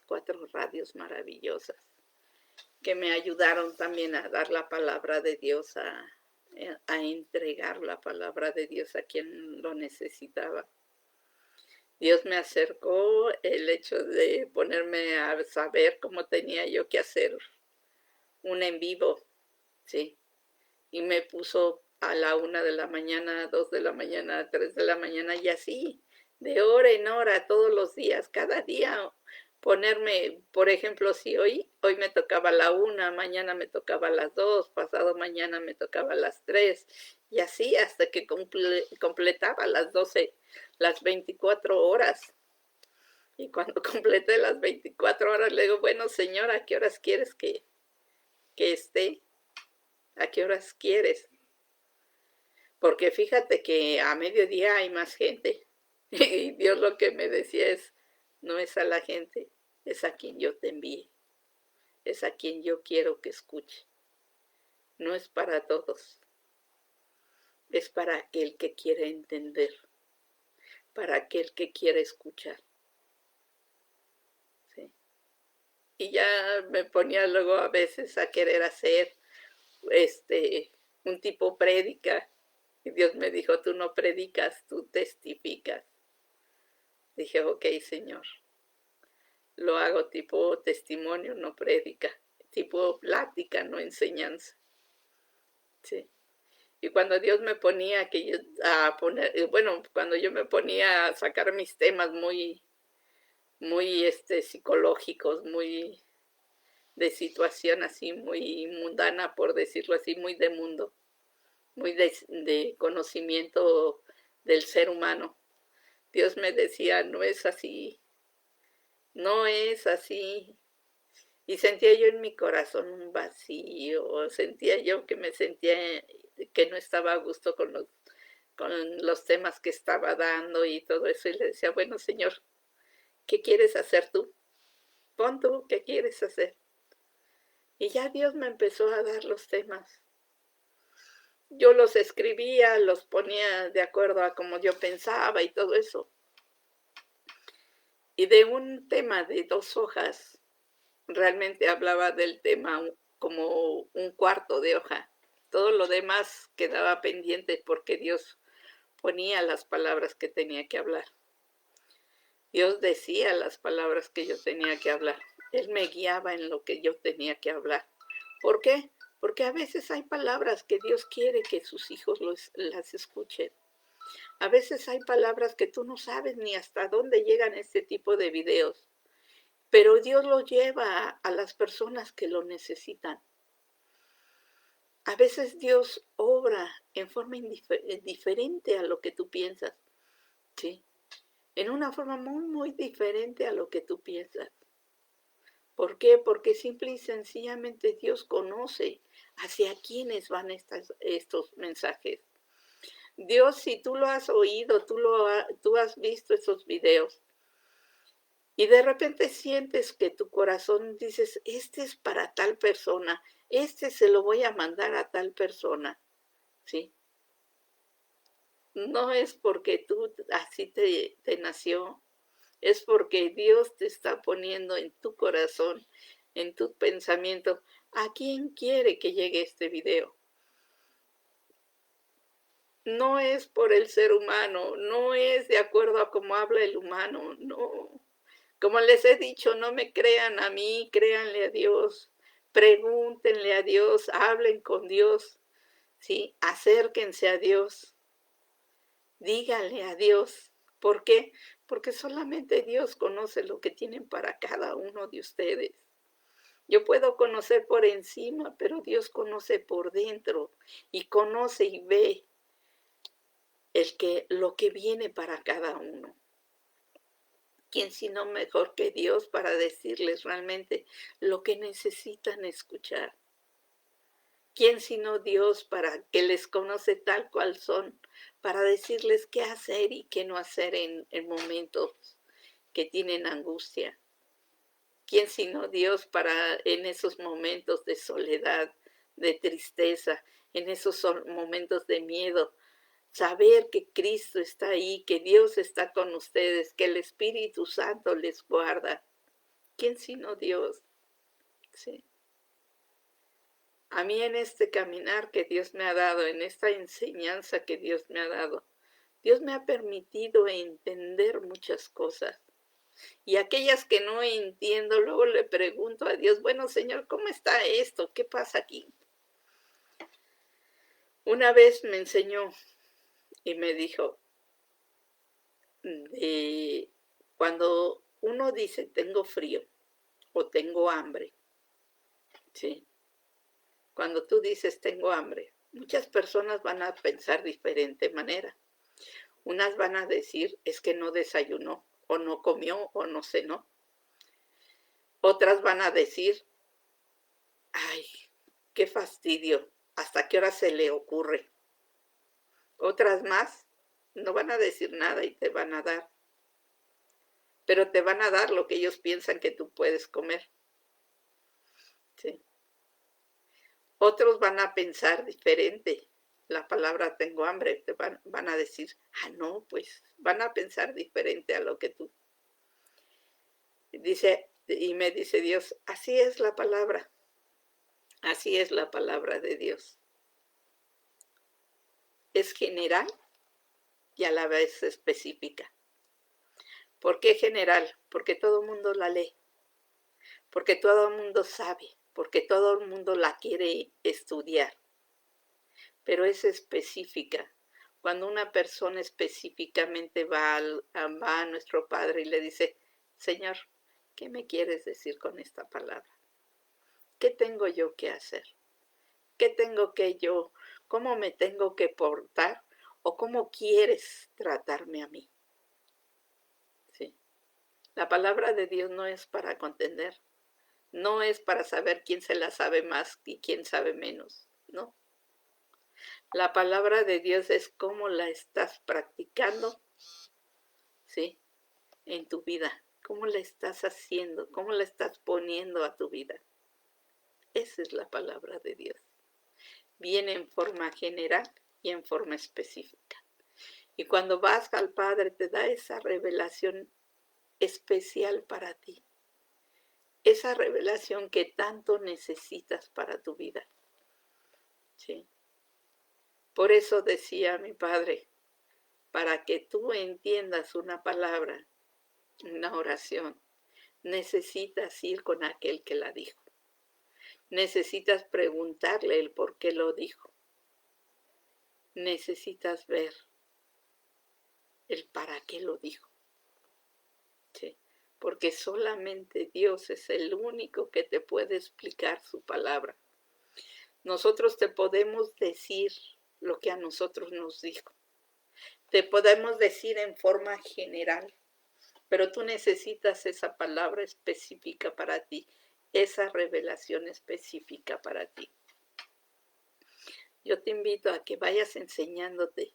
cuatro radios maravillosas, que me ayudaron también a dar la palabra de Dios, a entregar la palabra de Dios a quien lo necesitaba. Dios me acercó el hecho de ponerme a saber cómo tenía yo que hacer un en vivo, ¿sí? Y me puso a la 1 de la mañana, 2 de la mañana, 3 de la mañana y así, de hora en hora, todos los días, cada día ponerme, por ejemplo, si hoy me tocaba la 1, mañana me tocaba las 2, pasado mañana me tocaba las 3 y así hasta que completaba las 12, las 24 horas. Y cuando completé las 24 horas le digo, bueno, señora, ¿a qué horas quieres que esté? ¿A qué horas quieres? Porque fíjate que a mediodía hay más gente. Y Dios lo que me decía es, no es a la gente, es a quien yo te envíe. Es a quien yo quiero que escuche. No es para todos. Es para aquel que quiere entender. Para aquel que quiere escuchar. ¿Sí? Y ya me ponía luego a veces a querer hacer un tipo prédica. Y Dios me dijo, tú no predicas, tú testificas. Dije, ok, Señor. Lo hago tipo testimonio, no prédica, tipo plática, no enseñanza. Sí. Y cuando Dios me ponía a poner, bueno, cuando yo me ponía a sacar mis temas muy psicológicos, muy de situación así, muy mundana, por decirlo así, muy de mundo, muy de conocimiento del ser humano. Dios me decía, no es así, no es así. Y sentía yo en mi corazón un vacío, sentía yo que me sentía que no estaba a gusto con los temas que estaba dando y todo eso. Y le decía, bueno, Señor, ¿qué quieres hacer tú? Pon tú, ¿qué quieres hacer? Y ya Dios me empezó a dar los temas. Yo los escribía, los ponía de acuerdo a como yo pensaba y todo eso. Y de un tema de 2 hojas, realmente hablaba del tema como un cuarto de hoja. Todo lo demás quedaba pendiente porque Dios ponía las palabras que tenía que hablar. Dios decía las palabras que yo tenía que hablar. Él me guiaba en lo que yo tenía que hablar. ¿Por qué? Porque a veces hay palabras que Dios quiere que sus hijos las escuchen. A veces hay palabras que tú no sabes ni hasta dónde llegan este tipo de videos. Pero Dios lo lleva a las personas que lo necesitan. A veces Dios obra en forma diferente a lo que tú piensas, ¿sí? En una forma muy, muy diferente a lo que tú piensas. ¿Por qué? Porque simple y sencillamente Dios conoce hacia quiénes van estos mensajes. Dios, si tú lo has oído, tú has visto esos videos, y de repente sientes que tu corazón dices, este es para tal persona, este se lo voy a mandar a tal persona, ¿sí? No es porque tú así te nació, es porque Dios te está poniendo en tu corazón, en tu pensamiento, ¿a quién quiere que llegue este video? No es por el ser humano, no es de acuerdo a cómo habla el humano, no. Como les he dicho, no me crean a mí, créanle a Dios, pregúntenle a Dios, hablen con Dios, ¿sí? Acérquense a Dios, díganle a Dios. ¿Por qué? Porque solamente Dios conoce lo que tienen para cada uno de ustedes. Yo puedo conocer por encima, pero Dios conoce por dentro y conoce y ve lo que viene para cada uno. ¿Quién sino mejor que Dios para decirles realmente lo que necesitan escuchar? ¿Quién sino Dios para que les conoce tal cual son, para decirles qué hacer y qué no hacer en momentos que tienen angustia? ¿Quién sino Dios para en esos momentos de soledad, de tristeza, en esos momentos de miedo? Saber que Cristo está ahí, que Dios está con ustedes, que el Espíritu Santo les guarda. ¿Quién sino Dios? Sí. A mí en este caminar que Dios me ha dado, en esta enseñanza que Dios me ha dado, Dios me ha permitido entender muchas cosas. Y aquellas que no entiendo, luego le pregunto a Dios, bueno, Señor, ¿cómo está esto? ¿Qué pasa aquí? Una vez me enseñó y me dijo, cuando uno dice tengo frío o tengo hambre, ¿sí? Cuando tú dices tengo hambre, muchas personas van a pensar de diferente manera. Unas van a decir es que no desayunó o no comió o no cenó. Otras van a decir, ay, qué fastidio, ¿hasta qué hora se le ocurre? Otras más no van a decir nada y te van a dar, pero te van a dar lo que ellos piensan que tú puedes comer. ¿Sí? Otros van a pensar diferente. La palabra tengo hambre, te van a decir, no, pues van a pensar diferente a lo que tú. Dice, y me dice Dios, así es la palabra. Así es la palabra de Dios. Es general y a la vez específica. ¿Por qué general? Porque todo el mundo la lee, porque todo el mundo sabe, porque todo el mundo la quiere estudiar. Pero es específica. Cuando una persona específicamente va a nuestro Padre y le dice, Señor, ¿qué me quieres decir con esta palabra? ¿Qué tengo yo que hacer? ¿Qué tengo que yo, cómo me tengo que portar o cómo quieres tratarme a mí? ¿Sí? La palabra de Dios no es para contender, no es para saber quién se la sabe más y quién sabe menos, no. La palabra de Dios es cómo la estás practicando, ¿sí? En tu vida, cómo la estás haciendo, cómo la estás poniendo a tu vida. Esa es la palabra de Dios. Viene en forma general y en forma específica. Y cuando vas al Padre te da esa revelación especial para ti. Esa revelación que tanto necesitas para tu vida. ¿Sí? Por eso decía mi Padre, para que tú entiendas una palabra, una oración, necesitas ir con aquel que la dijo. Necesitas preguntarle el por qué lo dijo. Necesitas ver el para qué lo dijo. ¿Sí? Porque solamente Dios es el único que te puede explicar su palabra. Nosotros te podemos decir lo que a nosotros nos dijo. Te podemos decir en forma general, pero tú necesitas esa palabra específica para ti, esa revelación específica para ti. Yo te invito a que vayas enseñándote,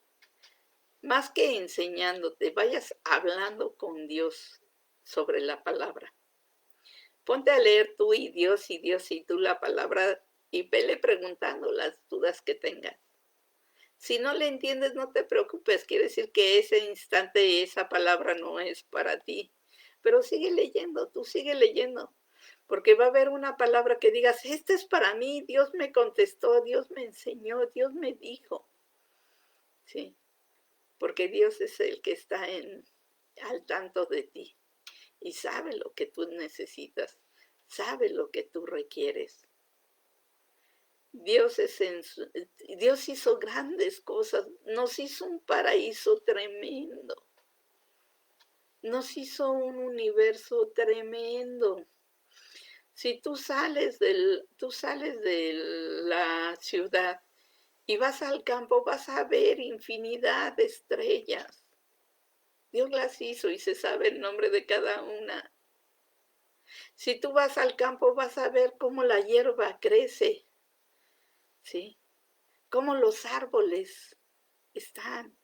más que enseñándote, vayas hablando con Dios sobre la palabra. Ponte a leer tú y Dios y tú la palabra y vele preguntando las dudas que tengas. Si no le entiendes, no te preocupes, quiere decir que ese instante esa palabra no es para ti. Pero sigue leyendo, tú sigue leyendo, porque va a haber una palabra que digas, esta es para mí, Dios me contestó, Dios me enseñó, Dios me dijo. Sí, porque Dios es el que está al tanto de ti y sabe lo que tú necesitas, sabe lo que tú requieres. Dios hizo grandes cosas, nos hizo un paraíso tremendo, nos hizo un universo tremendo. Si tú sales de la ciudad y vas al campo, vas a ver infinidad de estrellas. Dios las hizo y se sabe el nombre de cada una. Si tú vas al campo, vas a ver cómo la hierba crece, ¿sí? Cómo los árboles están.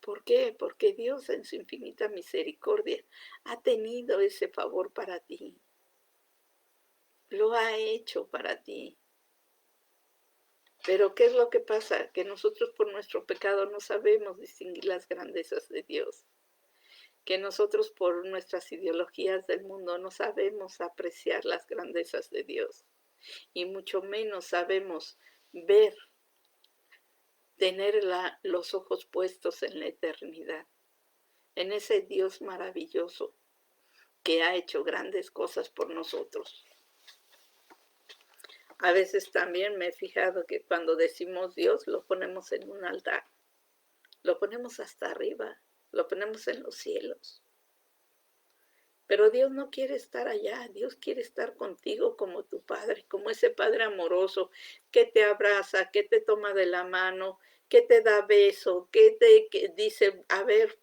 ¿Por qué? Porque Dios en su infinita misericordia ha tenido ese favor para ti. Lo ha hecho para ti. Pero ¿qué es lo que pasa? Que nosotros por nuestro pecado no sabemos distinguir las grandezas de Dios. Que nosotros por nuestras ideologías del mundo no sabemos apreciar las grandezas de Dios. Y mucho menos sabemos ver, tener los ojos puestos en la eternidad. En ese Dios maravilloso que ha hecho grandes cosas por nosotros. A veces también me he fijado que cuando decimos Dios lo ponemos en un altar, lo ponemos hasta arriba, lo ponemos en los cielos. Pero Dios no quiere estar allá, Dios quiere estar contigo como tu Padre, como ese Padre amoroso que te abraza, que te toma de la mano, que te da beso, que dice, a ver,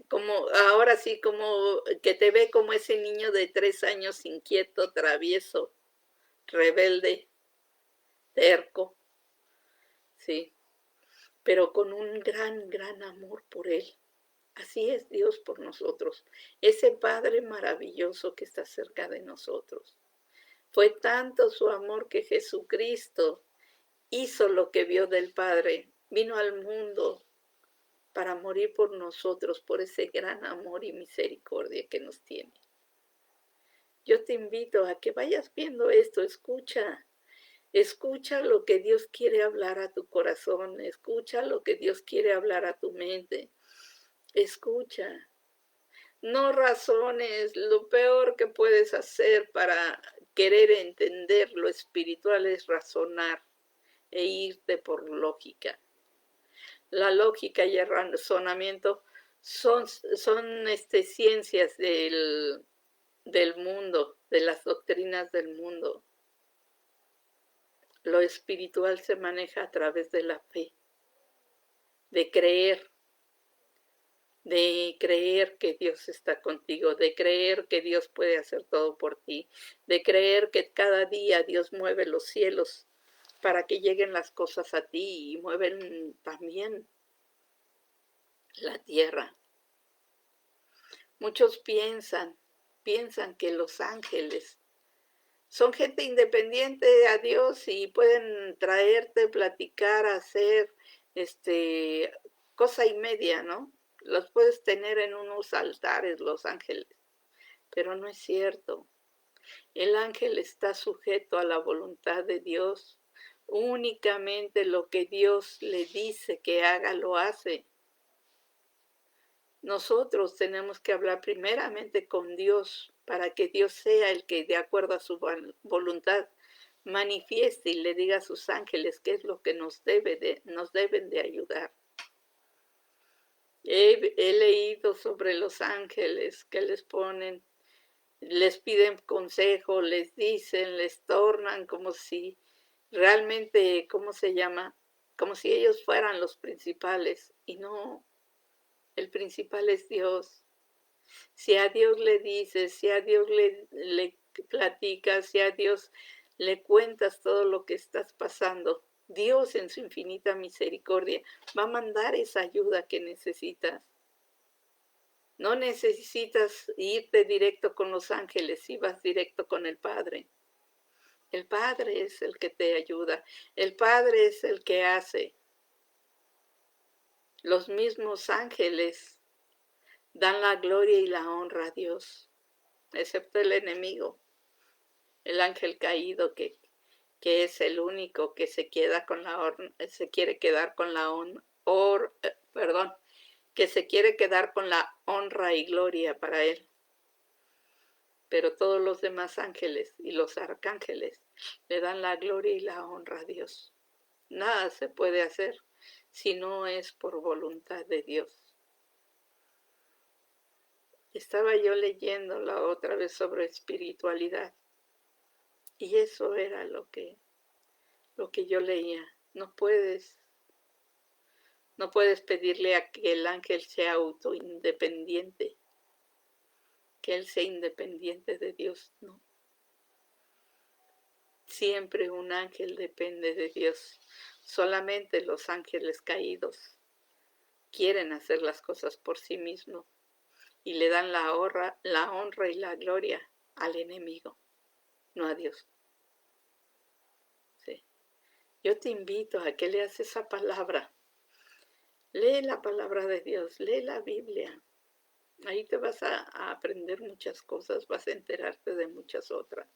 como ahora sí, como que te ve como ese niño de 3 años inquieto, travieso, rebelde, terco, sí, pero con un gran, gran amor por él. Así es Dios por nosotros, ese Padre maravilloso que está cerca de nosotros. Fue tanto su amor que Jesucristo hizo lo que vio del Padre, vino al mundo para morir por nosotros, por ese gran amor y misericordia que nos tiene. Yo te invito a que vayas viendo esto, escucha lo que Dios quiere hablar a tu corazón, escucha lo que Dios quiere hablar a tu mente, escucha. No razones, lo peor que puedes hacer para querer entender lo espiritual es razonar e irte por lógica. La lógica y el razonamiento son ciencias del mundo, de las doctrinas del mundo. Lo espiritual se maneja a través de la fe, de creer que Dios está contigo, de creer que Dios puede hacer todo por ti, de creer que cada día Dios mueve los cielos para que lleguen las cosas a ti y mueven también la tierra. Muchos piensan que los ángeles son gente independiente a Dios y pueden traerte, platicar, hacer cosa y media, ¿no? Los puedes tener en unos altares, los ángeles, pero no es cierto. El ángel está sujeto a la voluntad de Dios. Únicamente lo que Dios le dice que haga, lo hace. Nosotros tenemos que hablar primeramente con Dios para que Dios sea el que, de acuerdo a su voluntad, manifieste y le diga a sus ángeles qué es lo que nos deben de ayudar. He leído sobre los ángeles que les piden consejo, les dicen, les tornan como si realmente, ¿cómo se llama? Como si ellos fueran los principales. Y no, el principal es Dios. Si a Dios le dices, si a Dios le platicas, si a Dios le cuentas todo lo que estás pasando, Dios en su infinita misericordia va a mandar esa ayuda que necesitas. No necesitas irte directo con los ángeles, si vas directo con el Padre. El Padre es el que te ayuda, el Padre es el que hace. Los mismos ángeles dan la gloria y la honra a Dios, excepto el enemigo, el ángel caído que es el único que se queda con se quiere quedar con la que se quiere quedar con la honra y gloria para él. Pero todos los demás ángeles y los arcángeles le dan la gloria y la honra a Dios. Nada se puede hacer si no es por voluntad de Dios. Estaba yo leyendo la otra vez sobre espiritualidad y eso era lo que yo leía. No puedes pedirle a que el ángel sea autoindependiente, que él sea independiente de Dios, no. Siempre un ángel depende de Dios. Solamente los ángeles caídos quieren hacer las cosas por sí mismos y le dan la honra y la gloria al enemigo, no a Dios. Sí. Yo te invito a que leas esa palabra. Lee la palabra de Dios, lee la Biblia. Ahí te vas a aprender muchas cosas, vas a enterarte de muchas otras.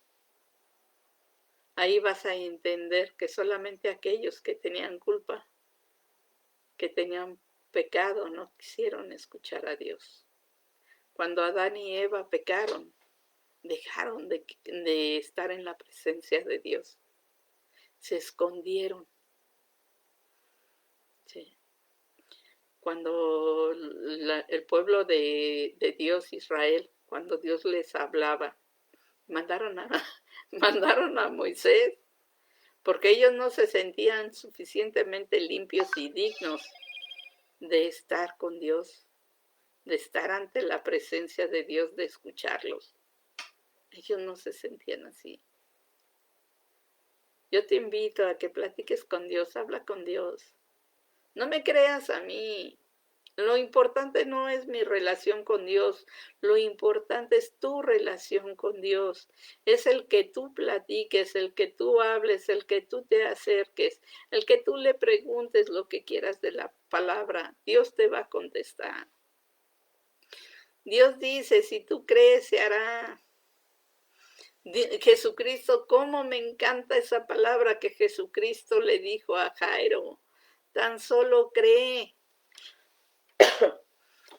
Ahí vas a entender que solamente aquellos que tenían culpa, que tenían pecado, no quisieron escuchar a Dios. Cuando Adán y Eva pecaron, dejaron de estar en la presencia de Dios. Se escondieron. Sí. Cuando el pueblo de Dios, Israel, cuando Dios les hablaba, mandaron a Moisés, porque ellos no se sentían suficientemente limpios y dignos de estar con Dios, de estar ante la presencia de Dios, de escucharlos. Ellos no se sentían así. Yo te invito a que platiques con Dios, habla con Dios. No me creas a mí. Lo importante no es mi relación con Dios, lo importante es tu relación con Dios. Es el que tú platiques, el que tú hables, el que tú te acerques, el que tú le preguntes lo que quieras de la palabra. Dios te va a contestar. Dios dice, si tú crees, se hará. Jesucristo, cómo me encanta esa palabra que Jesucristo le dijo a Jairo. Tan solo cree.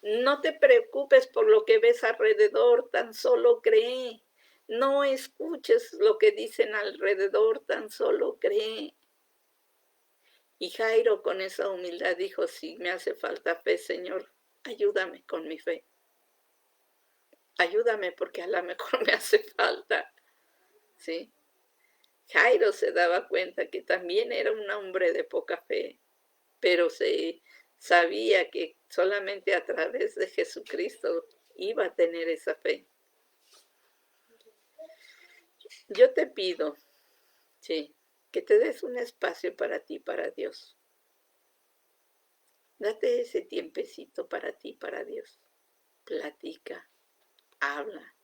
No te preocupes por lo que ves alrededor, tan solo cree. No escuches lo que dicen alrededor, tan solo cree. Y Jairo con esa humildad dijo, si me hace falta fe, Señor, ayúdame con mi fe. Ayúdame porque a lo mejor me hace falta. ¿Sí? Jairo se daba cuenta que también era un hombre de poca fe, pero se sabía que solamente a través de Jesucristo iba a tener esa fe. Yo te pido, sí, que te des un espacio para ti, para Dios. Date ese tiempecito para ti, para Dios. Platica, habla,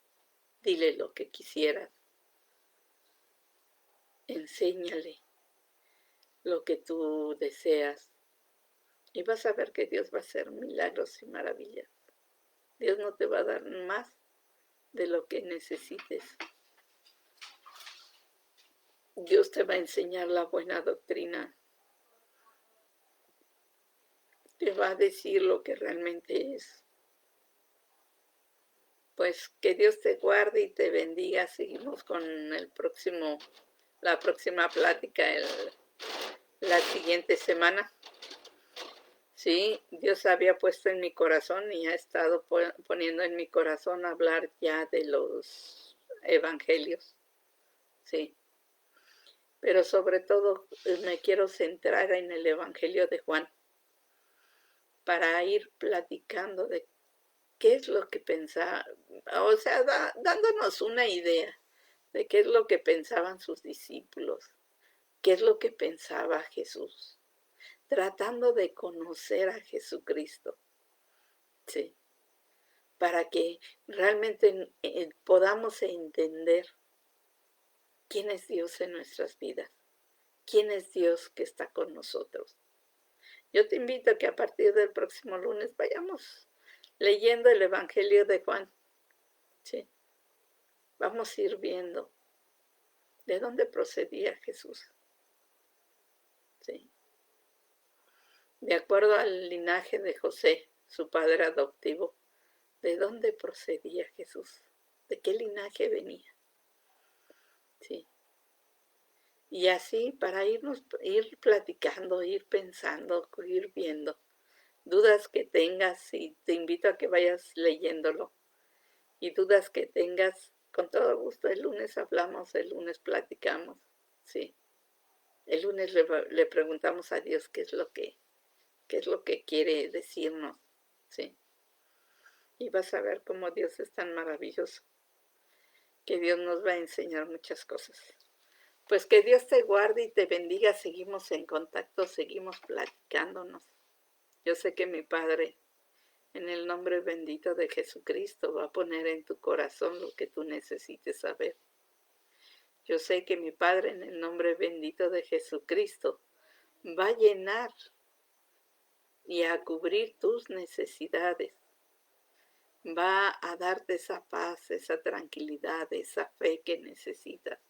dile lo que quisieras. Enséñale lo que tú deseas. Y vas a ver que Dios va a hacer milagros y maravillas. Dios no te va a dar más de lo que necesites. Dios te va a enseñar la buena doctrina. Te va a decir lo que realmente es. Pues que Dios te guarde y te bendiga. Seguimos con la próxima plática la siguiente semana. Sí, Dios había puesto en mi corazón y ha estado poniendo en mi corazón hablar ya de los evangelios. Sí. Pero sobre todo me quiero centrar en el evangelio de Juan para ir platicando de qué es lo que pensaba, o sea, dándonos una idea de qué es lo que pensaban sus discípulos, qué es lo que pensaba Jesús, tratando de conocer a Jesucristo, ¿sí? Para que realmente podamos entender quién es Dios en nuestras vidas, quién es Dios que está con nosotros. Yo te invito a que a partir del próximo lunes vayamos leyendo el Evangelio de Juan, ¿sí? Vamos a ir viendo de dónde procedía Jesús, ¿sí? De acuerdo al linaje de José, su padre adoptivo, ¿de dónde procedía Jesús? ¿De qué linaje venía? ¿Sí? Y así para ir platicando, ir pensando, ir viendo. Dudas que tengas, y te invito a que vayas leyéndolo. Y dudas que tengas, con todo gusto, el lunes hablamos, el lunes platicamos, ¿sí? El lunes le preguntamos a Dios qué es lo que quiere decirnos, ¿sí? Y vas a ver cómo Dios es tan maravilloso, que Dios nos va a enseñar muchas cosas. Pues que Dios te guarde y te bendiga, seguimos en contacto, seguimos platicándonos, Yo sé que mi Padre, en el nombre bendito de Jesucristo, va a poner en tu corazón lo que tú necesites saber. Yo sé que mi Padre, en el nombre bendito de Jesucristo, va a llenar y a cubrir tus necesidades. Va a darte esa paz, esa tranquilidad, esa fe que necesitas.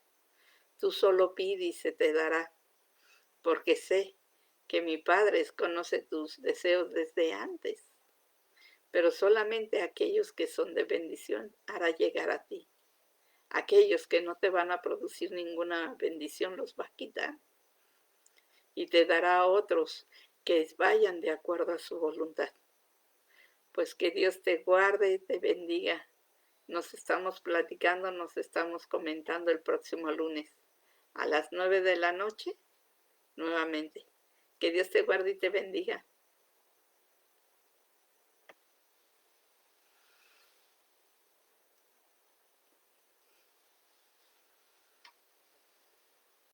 Tú solo pide y se te dará, porque sé que mi Padre conoce tus deseos desde antes, pero solamente aquellos que son de bendición hará llegar a ti. Aquellos que no te van a producir ninguna bendición los va a quitar y te dará a otros que vayan de acuerdo a su voluntad. Pues que Dios te guarde y te bendiga. Nos estamos platicando, nos estamos comentando el próximo lunes a las 9 de la noche nuevamente. Que Dios te guarde y te bendiga.